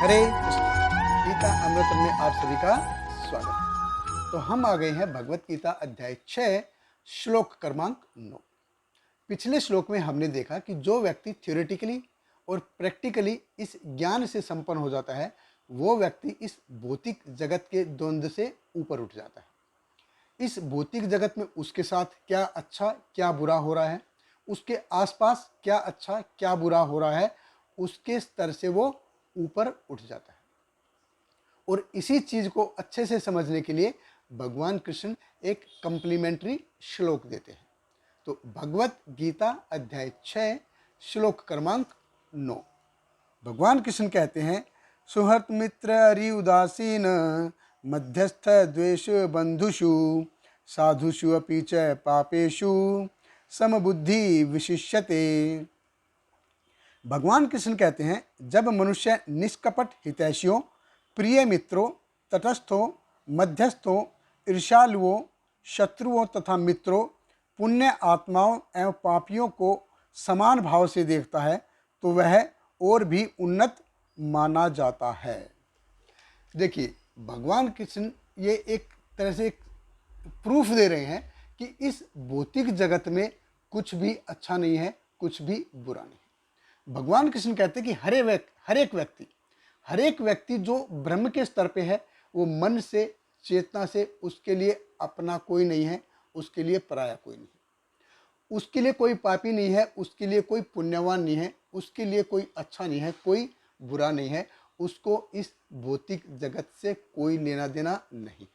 हरे कृष्ण। गीता अमृतम में आप सभी का स्वागत है। तो हम आ गए हैं भगवत गीता अध्याय 6 श्लोक क्रमांक 9। पिछले श्लोक में हमने देखा कि जो व्यक्ति थ्योरेटिकली और प्रैक्टिकली इस ज्ञान से संपन्न हो जाता है, वो व्यक्ति इस भौतिक जगत के द्वंद्व से ऊपर उठ जाता है। इस भौतिक जगत में उसके साथ क्या अच्छा क्या बुरा हो रहा है, उसके आसपास क्या अच्छा क्या बुरा हो रहा है, उसके स्तर से वो ऊपर उठ जाता है। और इसी चीज को अच्छे से समझने के लिए भगवान कृष्ण एक कंप्लीमेंट्री श्लोक देते हैं। तो भगवत गीता अध्याय 6 श्लोक क्रमांक 9। भगवान कृष्ण कहते हैं, सुहृत मित्र अरि उदासीन मध्यस्थ द्वेष बंधुषु साधुषु अपि च पापेषु समबुद्धि विशिष्यते। भगवान कृष्ण कहते हैं, जब मनुष्य निष्कपट हितैषियों, प्रिय मित्रों, तटस्थों, मध्यस्थों, ईर्ष्यालुओं, शत्रुओं तथा मित्रों, पुण्य आत्माओं एवं पापियों को समान भाव से देखता है तो वह और भी उन्नत माना जाता है। देखिए, भगवान कृष्ण ये एक तरह से एक प्रूफ दे रहे हैं कि इस भौतिक जगत में कुछ भी अच्छा नहीं है, कुछ भी बुरा नहीं है। भगवान कृष्ण कहते हैं कि हर एक व्यक्ति जो ब्रह्म के स्तर पे है, वो मन से, चेतना से उसके लिए अपना कोई नहीं है, उसके लिए पराया कोई नहीं है। उसके लिए कोई पापी नहीं है, उसके लिए कोई पुण्यवान नहीं है, उसके लिए कोई अच्छा नहीं है, कोई बुरा नहीं है। उसको इस भौतिक जगत से कोई लेना देना नहीं।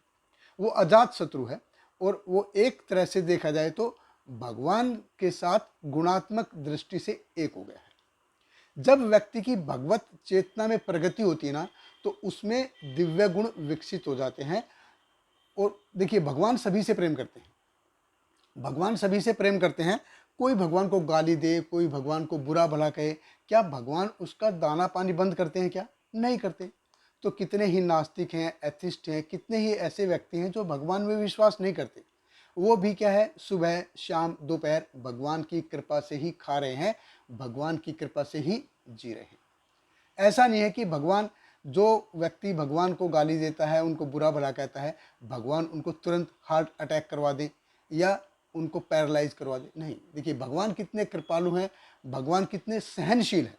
वो अजात शत्रु है और वो एक तरह से देखा जाए तो भगवान के साथ गुणात्मक दृष्टि से एक हो गया है। जब व्यक्ति की भगवत चेतना में प्रगति होती है ना, तो उसमें दिव्य गुण विकसित हो जाते हैं। और देखिए, भगवान सभी से प्रेम करते हैं, भगवान सभी से प्रेम करते हैं। कोई भगवान को गाली दे, कोई भगवान को बुरा भला कहे, क्या भगवान उसका दाना पानी बंद करते हैं? क्या नहीं करते। तो कितने ही नास्तिक हैं, एथिस्ट हैं, कितने ही ऐसे व्यक्ति हैं जो भगवान में विश्वास नहीं करते। वो भी क्या है, सुबह शाम दोपहर भगवान की कृपा से ही खा रहे हैं, भगवान की कृपा से ही जी रहे हैं। ऐसा नहीं है कि भगवान, जो व्यक्ति भगवान को गाली देता है, उनको बुरा भला कहता है, भगवान उनको तुरंत हार्ट अटैक करवा दें या उनको पैरालाइज करवा दें। नहीं, देखिए भगवान कितने कृपालु हैं, भगवान कितने सहनशील हैं।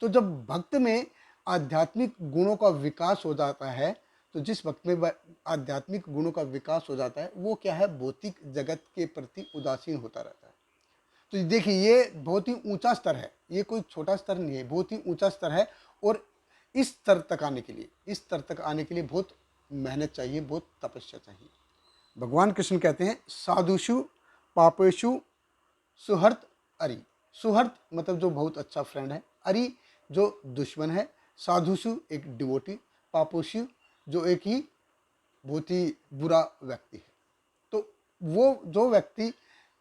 तो जब भक्त में आध्यात्मिक गुणों का विकास हो जाता है, तो जिस वक्त में आध्यात्मिक गुणों का विकास हो जाता है, वो क्या है, भौतिक जगत के प्रति उदासीन होता रहता है। तो देखिए, ये बहुत ही ऊंचा स्तर है, ये कोई छोटा स्तर नहीं है, बहुत ही ऊंचा स्तर है। और इस स्तर तक आने के लिए, इस स्तर तक आने के लिए बहुत मेहनत चाहिए, बहुत तपस्या चाहिए। भगवान कृष्ण कहते हैं, साधुषु पापेषु सुहृत अरि। सुहृत मतलब जो बहुत अच्छा फ्रेंड है, अरि जो दुश्मन है, साधुषु एक डिवोटी, पापोषु जो एक ही बहुत ही बुरा व्यक्ति है। तो वो जो व्यक्ति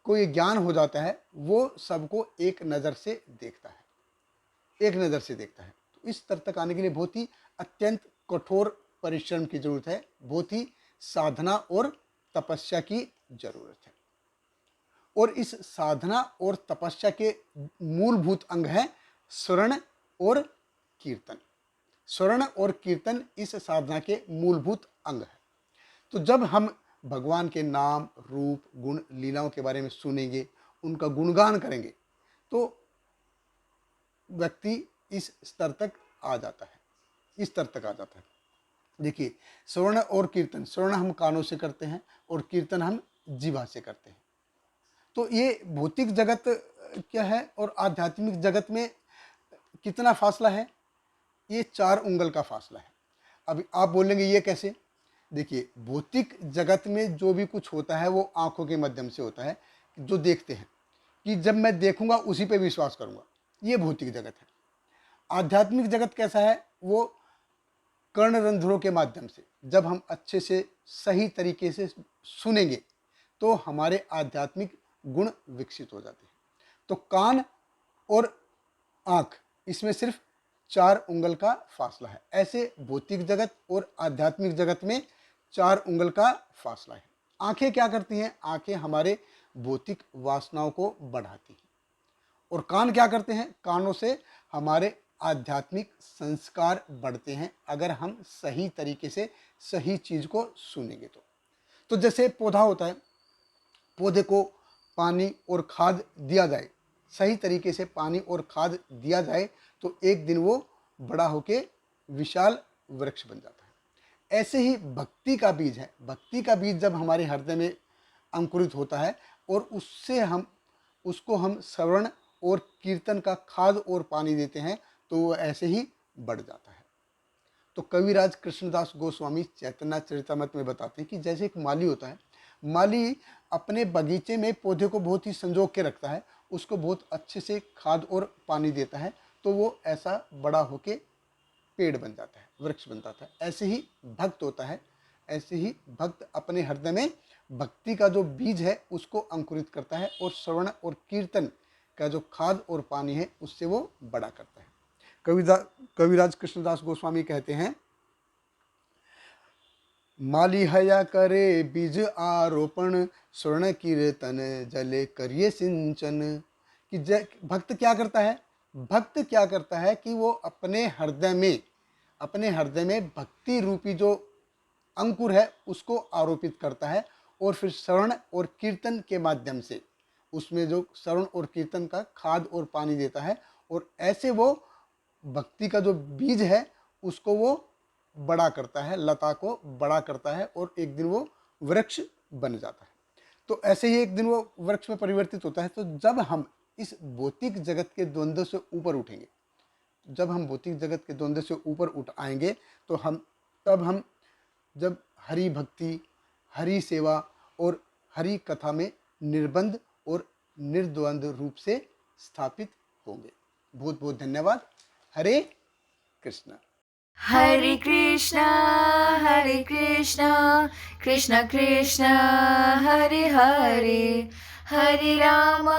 को ये ज्ञान हो जाता है, वो सबको एक नज़र से देखता है, एक नज़र से देखता है। तो इस स्तर तक आने के लिए बहुत ही अत्यंत कठोर परिश्रम की जरूरत है, बहुत ही साधना और तपस्या की जरूरत है। और इस साधना और तपस्या के मूलभूत अंग हैं स्वर्ण और कीर्तन। स्वर्ण और कीर्तन इस साधना के मूलभूत अंग है। तो जब हम भगवान के नाम, रूप, गुण, लीलाओं के बारे में सुनेंगे, उनका गुणगान करेंगे, तो व्यक्ति इस स्तर तक आ जाता है, इस स्तर तक आ जाता है। देखिए, श्रवण और कीर्तन, श्रवण हम कानों से करते हैं और कीर्तन हम जीवा से करते हैं। तो ये भौतिक जगत क्या है और आध्यात्मिक जगत में कितना फासला है? ये 4 उंगल का फासला है। अभी आप बोलेंगे ये कैसे? देखिए, भौतिक जगत में जो भी कुछ होता है वो आंखों के माध्यम से होता है, जो देखते हैं, कि जब मैं देखूंगा उसी पे विश्वास करूंगा, ये भौतिक जगत है। आध्यात्मिक जगत कैसा है? वो कर्ण रंध्रों के माध्यम से, जब हम अच्छे से सही तरीके से सुनेंगे तो हमारे आध्यात्मिक गुण विकसित हो जाते हैं। तो कान और आंख, इसमें सिर्फ 4 उंगल का फासला है। ऐसे भौतिक जगत और आध्यात्मिक जगत में 4 उंगल का फासला है। आंखें क्या करती हैं? आंखें हमारे भौतिक वासनाओं को बढ़ाती हैं। और कान क्या करते हैं? कानों से हमारे आध्यात्मिक संस्कार बढ़ते हैं अगर हम सही तरीके से सही चीज़ को सुनेंगे तो जैसे पौधा होता है, पौधे को पानी और खाद दिया जाए, सही तरीके से पानी और खाद दिया जाए तो एक दिन वो बड़ा होके विशाल वृक्ष बन जाता है। ऐसे ही भक्ति का बीज है, भक्ति का बीज जब हमारे हृदय में अंकुरित होता है और उसको हम श्रवण और कीर्तन का खाद और पानी देते हैं तो वो ऐसे ही बढ़ जाता है। तो कविराज कृष्णदास गोस्वामी चैतन्य चरितमृत में बताते हैं कि जैसे एक माली होता है, माली अपने बगीचे में पौधे को बहुत ही संजो के रखता है, उसको बहुत अच्छे से खाद और पानी देता है तो वो ऐसा बड़ा होके पेड़ बन जाता है, वृक्ष बन जाता है। ऐसे ही भक्त होता है, ऐसे ही भक्त अपने हृदय में भक्ति का जो बीज है उसको अंकुरित करता है और श्रवण और कीर्तन का जो खाद और पानी है उससे वो बड़ा करता है। कविराज कृष्णदास गोस्वामी कहते हैं, माली हया करे बीज आरोपण, स्वर्ण कीर्तन जले करिए सिंचन। कि भक्त क्या करता है, भक्त क्या करता है कि वो अपने हृदय में भक्ति रूपी जो अंकुर है उसको आरोपित करता है और फिर श्रवण और कीर्तन के माध्यम से उसमें जो श्रवण और कीर्तन का खाद और पानी देता है और ऐसे वो भक्ति का जो बीज है उसको वो बड़ा करता है, लता को बड़ा करता है और एक दिन वो वृक्ष बन जाता है। तो ऐसे ही एक दिन वो वृक्ष में परिवर्तित होता है। तो जब हम इस भौतिक जगत के द्वंद्व से ऊपर उठेंगे, जब हम भौतिक जगत के द्वंद्व से ऊपर उठ आएंगे तो हम जब हरि भक्ति, हरि सेवा और हरि कथा में निर्बंध और निर्द्वंद रूप से स्थापित होंगे। बहुत बहुत धन्यवाद। हरे कृष्ण। हरे कृष्णा कृष्ण कृष्ण हरे हरे, हरे रामा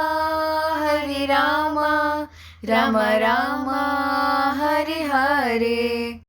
राम राम हरे हरे।